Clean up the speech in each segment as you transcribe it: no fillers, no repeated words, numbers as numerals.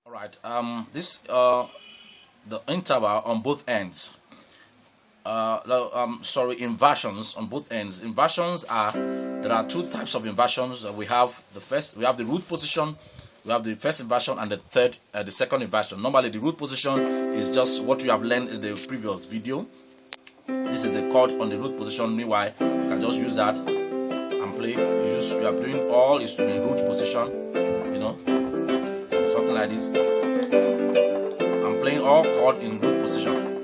All right. This the interval on both ends. Inversions on both ends. Inversions there are two types of inversions. We have the root position. We have the first inversion and the second inversion. Normally, the root position is just what you have learned in the previous video. This is the chord on the root position. Meanwhile, you can just use that and play. You are doing all is to the root position. You know, something like this. I'm playing all chord in root position.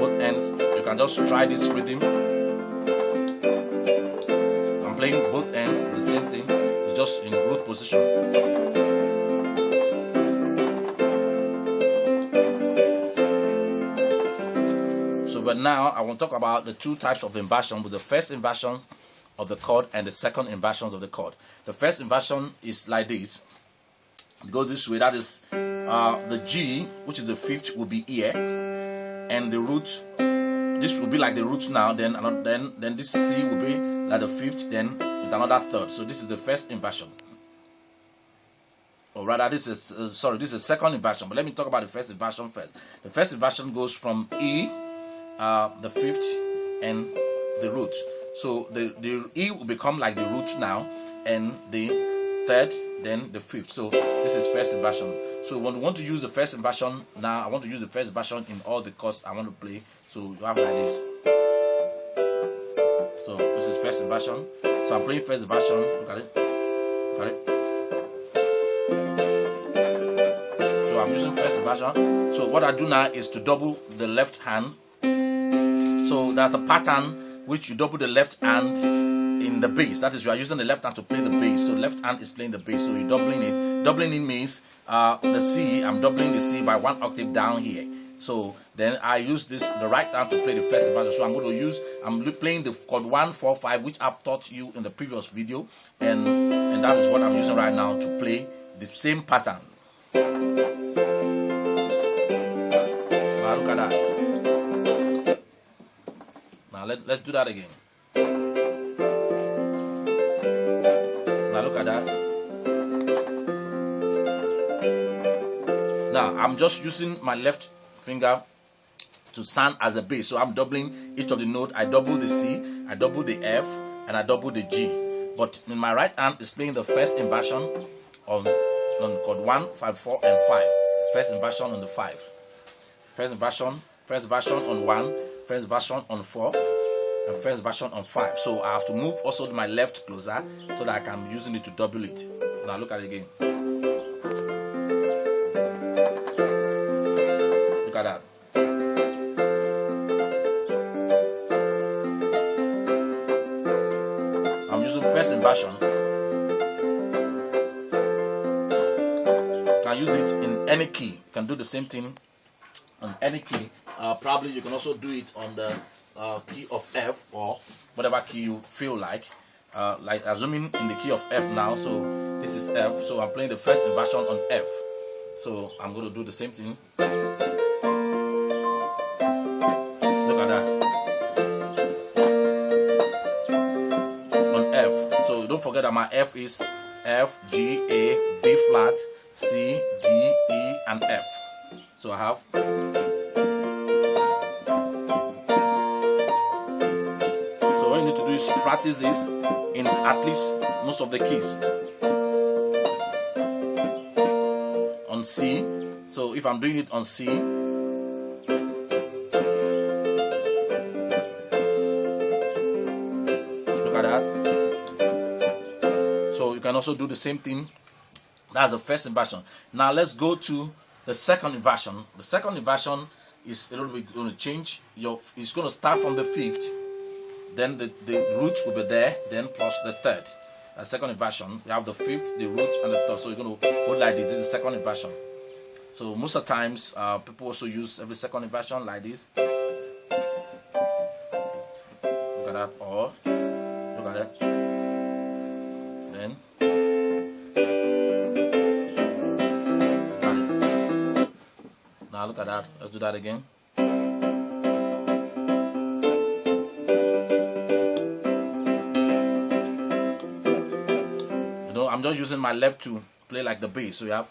Both ends. You can just try this rhythm. I'm playing both ends the same thing. It's just in root position. But now I want to talk about the two types of inversion, with the first inversions of the chord and the second inversions of the chord. The first inversion is like this. It goes this way. That is the G, which is the fifth, will be here, and the root. This will be like the root now. Then this C will be like the fifth. Then with another third. So this is the first inversion. Or rather, this is the second inversion. But let me talk about the first inversion first. The first inversion goes from E, the fifth, and the root. So the E will become like the root now, and the third, then the fifth. So this is first inversion. So when we want to use the first inversion now, I want to use the first inversion in all the chords I want to play. So you have like this. So this is first inversion. So I'm playing first inversion. Look at it. Look at it. So I'm using first inversion. So what I do now is to double the left hand. So there's a pattern which you double the left hand in the bass. That is, you are using the left hand to play the bass. So left hand is playing the bass. So you're doubling it. Doubling it means the C. I'm doubling the C by one octave down here. So then I use the right hand to play the first inversion. So I'm playing the chord 1, 4, 5, which I've taught you in the previous video, and that is what I'm using right now to play the same pattern. Now look at that. Now let's do that again. Now look at that. Now I'm just using my left finger to sound as a bass. So I'm doubling each of the notes. I double the C, I double the F, and I double the G. But in my right hand is playing the first inversion on chord 1, 5, 4, and 5. First inversion on the 5. First inversion on 1, first inversion on 4, and first inversion on 5. So I have to move also my left closer so that I can be using it to double it. Now look at it again. Look at that. I'm using first inversion. You can use it in any key. You can do the same thing on any key. Probably you can also do it on the key of F or whatever key you feel like assuming in the key of F now. So this is F. So I'm playing the first inversion on F. So I'm going to do the same thing. Look at that. On F. So don't forget that my F is F, G, A, B flat, C, D, E, and F. So I have. So what you need to do is practice this in at least most of the keys. On C. So if I'm doing it on C, look at that. So you can also do the same thing. That's the first inversion. Now let's go to the second inversion. The second inversion is a little bit going to change. It's going to start from the fifth, then the root will be there, then plus the third. The second inversion, you have the fifth, the root, and the third. So you're going to hold like this. This is the second inversion. So most of the times, people also use every second inversion like this. Look at that. Or look at that. Then. Now look at that. Let's do that again. I'm just using my left to play like the bass. So you have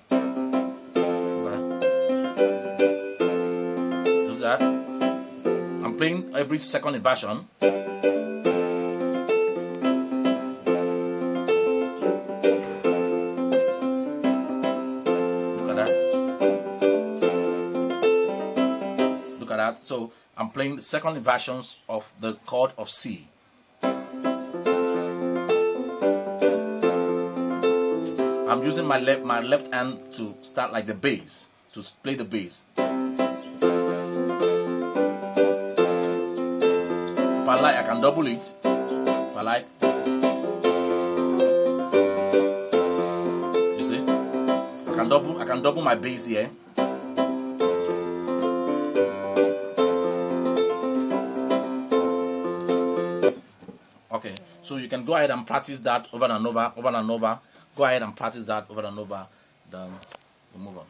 just that. I'm playing every second inversion. So I'm playing the second inversions of the chord of C. I'm using my left hand to start like the bass, to play the bass. If I like, I can double it. If I like, you see, I can double my bass here. Okay, so you can go ahead and practice that over and over, over and over. Go ahead and practice that over and over. Then we move on.